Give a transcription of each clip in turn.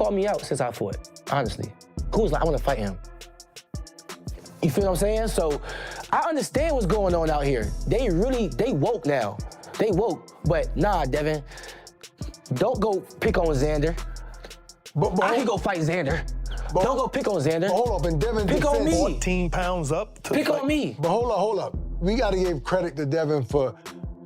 called me out since I fought, honestly. Who was like, I want to fight him? You feel what I'm saying? So I understand what's going on out here. They woke now. They woke, but nah, Devin, don't go pick on Xander. But I can go fight Xander. Don't go pick on Xander. Hold up, and Devin pick on me. 14 pounds up to pick fight. on me. But hold up. We got to give credit to Devin for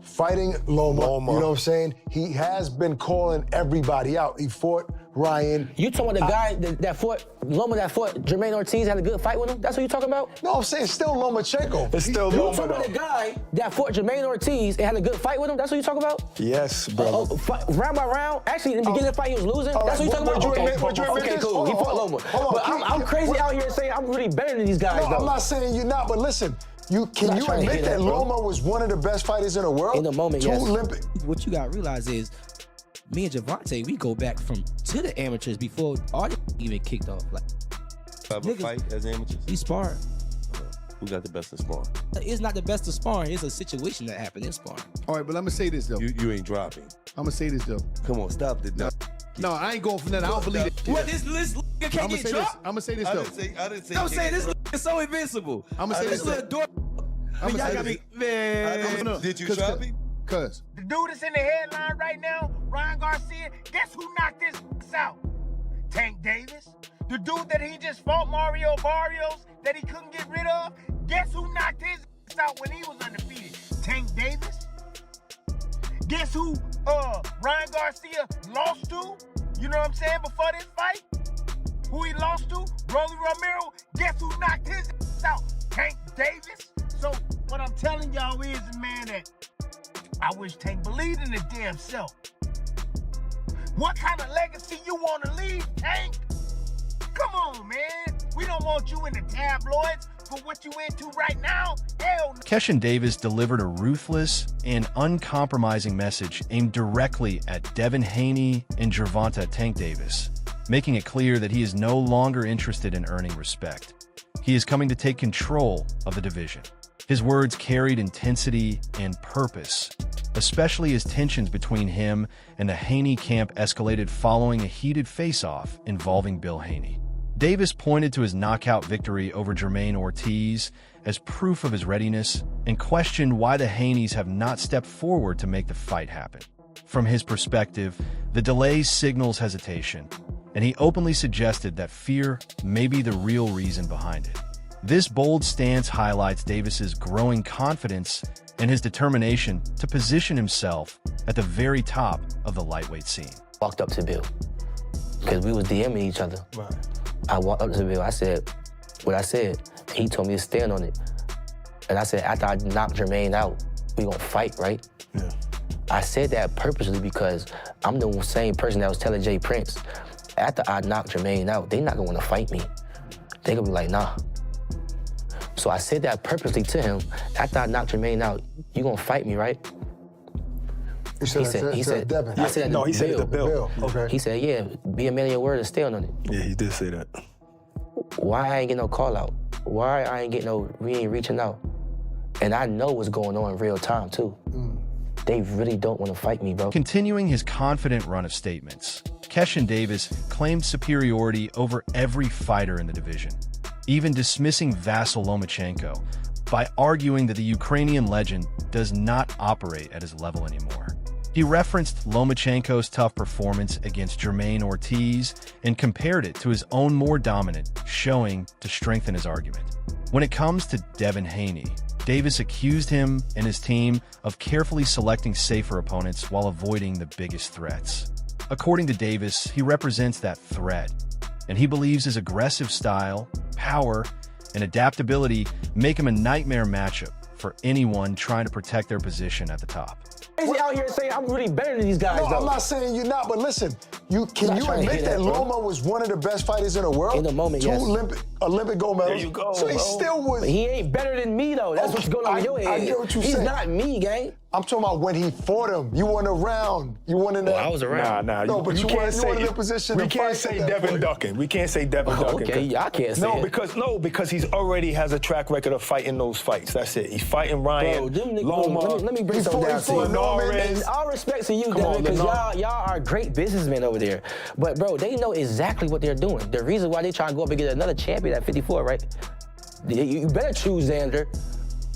fighting Loma. You know what I'm saying? He has been calling everybody out. He fought Ryan. You talking about the guy that fought Loma, that fought Jermaine Ortiz, had a good fight with him? That's what you talking about? No, I'm saying still Lomachenko. It's still You Loma, talking about the guy that fought Jermaine Ortiz and had a good fight with him? That's what you talking about? Yes, brother. Round by round? Actually, in the beginning of the fight, he was losing? That's what you talking about? Okay, cool. He fought Loma. But I'm crazy out here saying I'm really better than these guys, No, though. I'm not saying you're not, but listen. Can you admit that Loma was one of the best fighters in the world? In the moment, yes. Olympic. What you got to realize is, me and Gervonta, we go back to the amateurs before all the even kicked off. Like, have a fight as amateurs? We sparring. Who got the best of sparring? It's not the best of sparring. It's a situation that happened in sparring. All right, but I'm gonna say this though. You ain't dropping. I'm gonna say this though. Come on, stop the No, I ain't going for nothing. I don't believe it. What, this nigga can't get dropped? I'm gonna say this though. I didn't say. I'm saying this is so invincible. I'm gonna say this. Little door. I'm gonna say this. Man. Did you drop him? Cuz. The dude that's in the headline right now, Ryan Garcia, guess who knocked his out? Tank Davis. The dude that he just fought, Mario Barrios, that he couldn't get rid of, guess who knocked his out when he was undefeated? Tank Davis. Guess who Ryan Garcia lost to? You know what I'm saying, before this fight? Who he lost to? Rolly Romero. Guess who knocked his out? Tank Davis. So what I'm telling y'all is, man, that I wish Tank believed in his damn self. What kind of legacy you want to leave, Tank? Come on, man. We don't want you in the tabloids for what you into right now. Hell no. Keyshawn Davis delivered a ruthless and uncompromising message aimed directly at Devin Haney and Gervonta Tank Davis, making it clear that he is no longer interested in earning respect. He is coming to take control of the division. His words carried intensity and purpose, especially as tensions between him and the Haney camp escalated following a heated face-off involving Bill Haney. Davis pointed to his knockout victory over Jermaine Ortiz as proof of his readiness and questioned why the Haneys have not stepped forward to make the fight happen. From his perspective, the delay signals hesitation, and he openly suggested that fear may be the real reason behind it. This bold stance highlights Davis's growing confidence and his determination to position himself at the very top of the lightweight scene. Walked up to Bill, because we was DMing each other. Right. I walked up to Bill, I said what I said. He told me to stand on it. And I said, after I knock Jermaine out, we gonna fight, right? Yeah. I said that purposely because I'm the same person that was telling Jay Prince, after I knock Jermaine out, they not gonna wanna fight me. They gonna be like, nah. So I said that purposely to him. After I knocked Jermaine out, you gonna fight me, right? He said Devin. I said No, he said it to Bill. Okay. He said, yeah, be a man of your word and stand on it. Yeah, he did say that. Why I ain't get no call out? Why I ain't get we ain't reaching out? And I know what's going on in real time, too. They really don't want to fight me, bro. Continuing his confident run of statements, Keyshawn Davis claimed superiority over every fighter in the division, even dismissing Vasyl Lomachenko by arguing that the Ukrainian legend does not operate at his level anymore. He referenced Lomachenko's tough performance against Jermaine Ortiz and compared it to his own more dominant showing to strengthen his argument. When it comes to Devin Haney, Davis accused him and his team of carefully selecting safer opponents while avoiding the biggest threats. According to Davis, he represents that threat, and he believes his aggressive style, power, and adaptability make him a nightmare matchup for anyone trying to protect their position at the top. Crazy out here saying I'm really better than these guys, No, though. I'm not saying you're not, but listen, can you admit that Loma was one of the best fighters in the world? In the moment, yes. 2 Olympic gold medals. There you go, So he bro. still was. But he ain't better than me, though. That's what's going on in your head. I get what you're He's saying. not me, gang. I'm talking about when he fought him. You weren't around. You weren't in that. I was around. Nah. No, but you weren't in a position We to can't fight say at that Devin point. ducking. We can't say Devin ducking. Okay, I can't say it. Because he's already has a track record of fighting those fights. That's it. He's fighting Ryan, Bro, them niggas, Loma. let me break something down to you. Norris. And all respect to you, Come on, Devin, because Lenore. y'all are great businessmen over there. But, bro, they know exactly what they're doing. The reason why they trying to go up and get another champion at 54, right? You better choose Xander.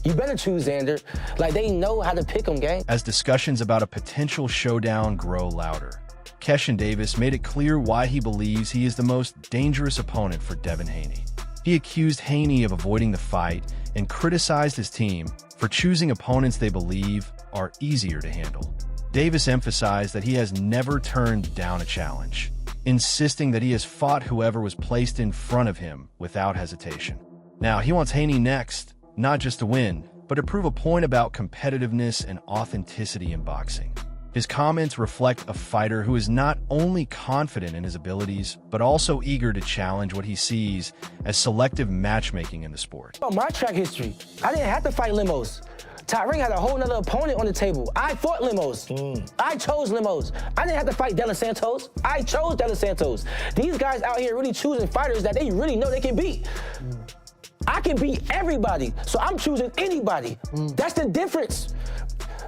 You better choose Xander. Like, they know how to pick them, gang. As discussions about a potential showdown grow louder, Keyshawn Davis made it clear why he believes he is the most dangerous opponent for Devin Haney. He accused Haney of avoiding the fight and criticized his team for choosing opponents they believe are easier to handle. Davis emphasized that he has never turned down a challenge, insisting that he has fought whoever was placed in front of him without hesitation. Now, he wants Haney next, not just to win, but to prove a point about competitiveness and authenticity in boxing. His comments reflect a fighter who is not only confident in his abilities, but also eager to challenge what he sees as selective matchmaking in the sport. On my track history, I didn't have to fight Limos. Tyring had a whole nother opponent on the table. I fought Limos. I chose Limos. I didn't have to fight De Los Santos. I chose De Los Santos. These guys out here really choosing fighters that they really know they can beat. I can beat everybody, so I'm choosing anybody. That's the difference.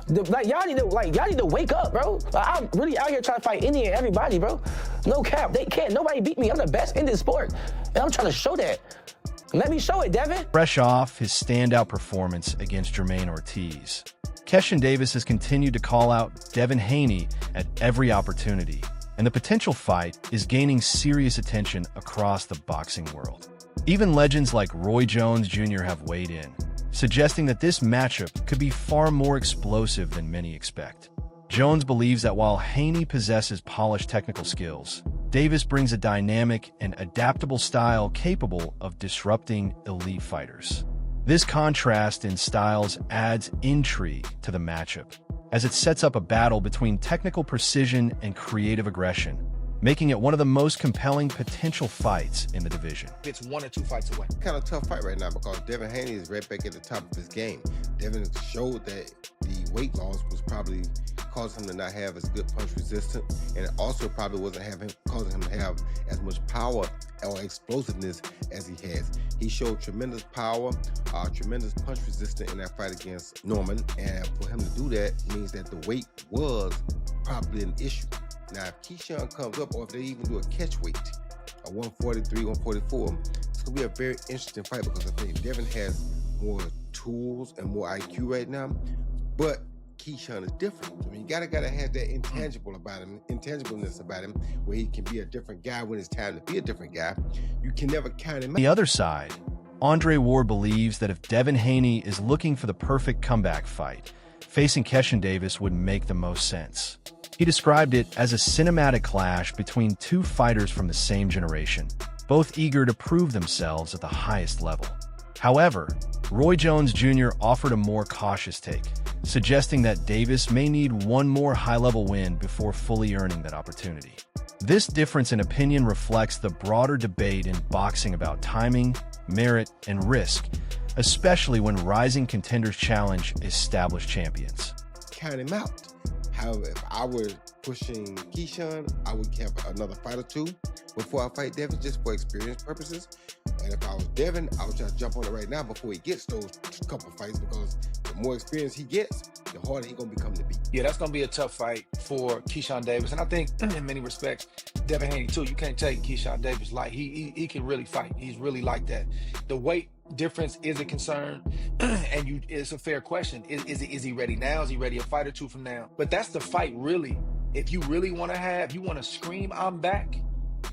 Y'all need to wake up, bro. I'm really out here trying to fight any and everybody, bro. No cap. They can't. Nobody beat me. I'm the best in this sport, and I'm trying to show that. Let me show it, Devin. Fresh off his standout performance against Jermaine Ortiz, Keyshawn Davis has continued to call out Devin Haney at every opportunity, and the potential fight is gaining serious attention across the boxing world. Even legends like Roy Jones Jr. have weighed in, suggesting that this matchup could be far more explosive than many expect. Jones believes that while Haney possesses polished technical skills, Davis brings a dynamic and adaptable style capable of disrupting elite fighters. This contrast in styles adds intrigue to the matchup, as it sets up a battle between technical precision and creative aggression, making it one of the most compelling potential fights in the division. It's 1 or 2 fights away. Kind of tough fight right now because Devin Haney is right back at the top of his game. Devin showed that the weight loss was probably causing him to not have as good punch resistance, and it also probably wasn't causing him to have as much power or explosiveness as he has. He showed tremendous power, tremendous punch resistance in that fight against Norman, and for him to do that means that the weight was probably an issue. Now, if Keyshawn comes up, or if they even do a catch weight, a 143, 144, it's going to be a very interesting fight because I think Devin has more tools and more IQ right now, but Keyshawn is different. I mean, you gotta have that intangibleness about him, where he can be a different guy when it's time to be a different guy. You can never count him out. On the other side, Andre Ward believes that if Devin Haney is looking for the perfect comeback fight, facing Keyshawn Davis would make the most sense. He described it as a cinematic clash between two fighters from the same generation, both eager to prove themselves at the highest level. However, Roy Jones Jr. offered a more cautious take, suggesting that Davis may need one more high-level win before fully earning that opportunity. This difference in opinion reflects the broader debate in boxing about timing, merit, and risk, especially when rising contenders challenge established champions. Count him out. However, if I were pushing Keyshawn, I would have another fight or two before I fight Devin, just for experience purposes. And if I was Devin, I would just jump on it right now before he gets those couple fights, because the more experience he gets, the harder he's going to become to beat. Yeah, that's going to be a tough fight for Keyshawn Davis. And I think in many respects, Devin Haney too. You can't take Keyshawn Davis light. He can really fight. He's really like that. The weight difference is a concern, and it's a fair question. Is he ready now? Is he ready a fight or two from now? But that's the fight, really. If you really want to scream, I'm back.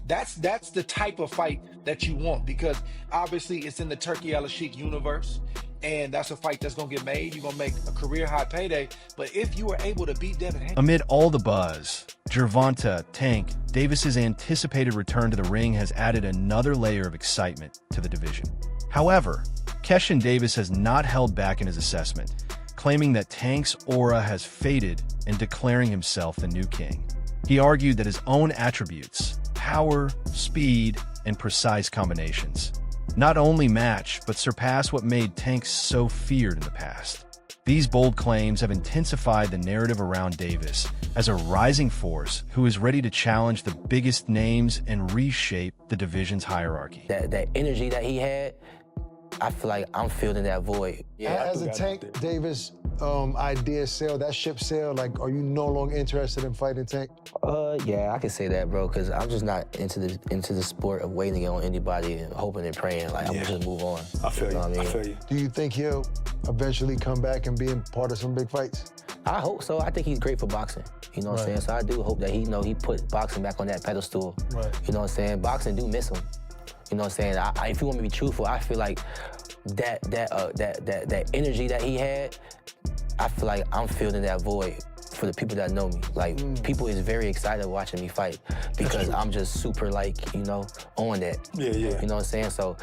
That's the type of fight that you want, because obviously it's in the Turkey Al-Sheikh universe, and that's a fight that's going to get made. You're going to make a career-high payday. But if you were able to beat Devin Haney... Amid all the buzz, Gervonta Tank Davis's anticipated return to the ring has added another layer of excitement to the division. However, Keyshawn Davis has not held back in his assessment, claiming that Tank's aura has faded and declaring himself the new king. He argued that his own attributes, power, speed, and precise combinations, not only match but surpass what made Tank so feared in the past. These bold claims have intensified the narrative around Davis as a rising force who is ready to challenge the biggest names and reshape the division's hierarchy. That energy that he had, I feel like I'm filling that void. As a Tank Davis idea sailed, that ship sailed, like, are you no longer interested in fighting Tank? Yeah, I can say that, bro, because I'm just not into the sport of waiting on anybody and hoping and praying. Like, I'm just move on. I feel you. Know what I mean? I feel you. Do you think he'll eventually come back and be a part of some big fights? I hope so. I think he's great for boxing. You know what I'm saying? So I do hope that he put boxing back on that pedestal. Right. You know what I'm saying? Boxing do miss him. You know what I'm saying? If you want me to be truthful, I feel like that energy that he had, I feel like I'm filling that void for the people that know me. Like, people is very excited watching me fight because I'm just super, like, you know, on that. Yeah. You know what I'm saying? So,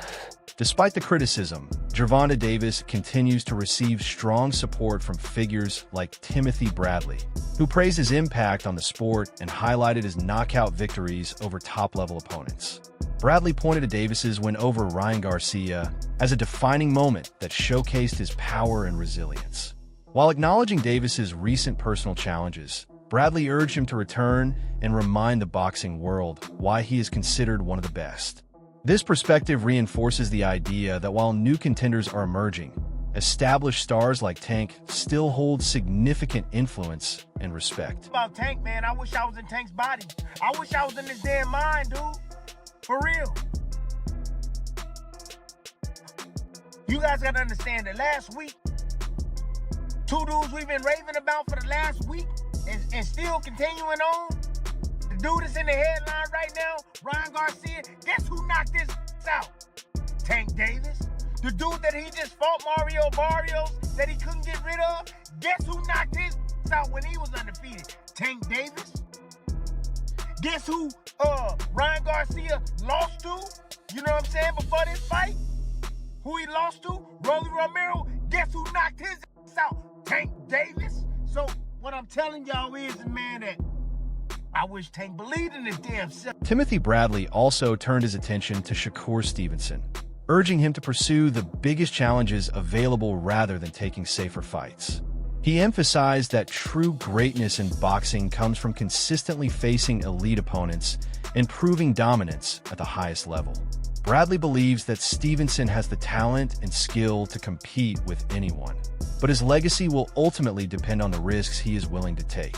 Despite the criticism, Gervonta Davis continues to receive strong support from figures like Timothy Bradley, who praised his impact on the sport and highlighted his knockout victories over top-level opponents. Bradley pointed to Davis's win over Ryan Garcia as a defining moment that showcased his power and resilience. While acknowledging Davis's recent personal challenges, Bradley urged him to return and remind the boxing world why he is considered one of the best. This perspective reinforces the idea that while new contenders are emerging, established stars like Tank still hold significant influence and respect. About Tank, man, I wish I was in Tank's body. I wish I was in his damn mind, dude. For real. You guys gotta understand that last week, two dudes we've been raving about for the last week and still continuing on. The dude that's in the headline right now, Ryan Garcia, guess who knocked his out? Tank Davis. The dude that he just fought, Mario Barrios, that he couldn't get rid of, guess who knocked his out when he was undefeated? Tank Davis. Guess who Ryan Garcia lost to? You know what I'm saying? Before this fight? Who he lost to? Rolly Romero. Guess who knocked his out? Tank Davis. So what I'm telling y'all is, man, that I wish Tank believed in his damn self. Timothy Bradley also turned his attention to Shakur Stevenson, urging him to pursue the biggest challenges available rather than taking safer fights. He emphasized that true greatness in boxing comes from consistently facing elite opponents and proving dominance at the highest level. Bradley believes that Stevenson has the talent and skill to compete with anyone, but his legacy will ultimately depend on the risks he is willing to take.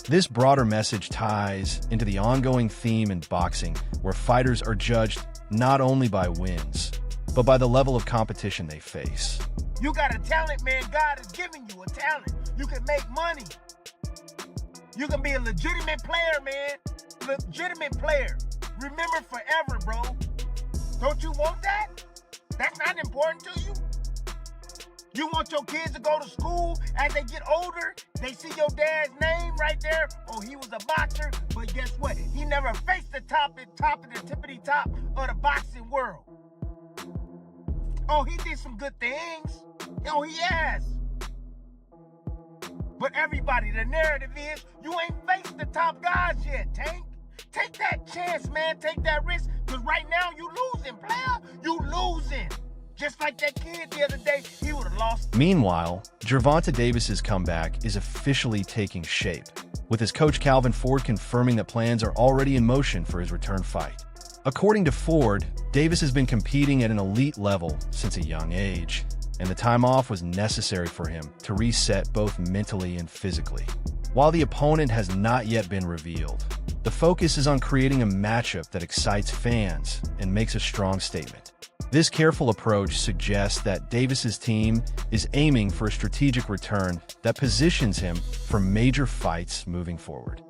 This broader message ties into the ongoing theme in boxing, where fighters are judged not only by wins, but by the level of competition they face. You got a talent, man. God has given you a talent. You can make money. You can be a legitimate player, man. Legitimate player. Remember forever, bro. Don't you want that? That's not important to you? You want your kids to go to school as they get older? They see your dad's name right there. Oh, he was a boxer, but guess what? He never faced the top of the tippity top of the boxing world. Oh, he did some good things. Oh, he has. But everybody, the narrative is you ain't faced the top guys yet, Tank. Take that chance, man. Take that risk. Because right now, you losing, player. You losing. Just like that kid the other day, he would have lost. Meanwhile, Gervonta Davis's comeback is officially taking shape, with his coach Calvin Ford confirming that plans are already in motion for his return fight. According to Ford, Davis has been competing at an elite level since a young age, and the time off was necessary for him to reset both mentally and physically. While the opponent has not yet been revealed, the focus is on creating a matchup that excites fans and makes a strong statement. This careful approach suggests that Davis's team is aiming for a strategic return that positions him for major fights moving forward.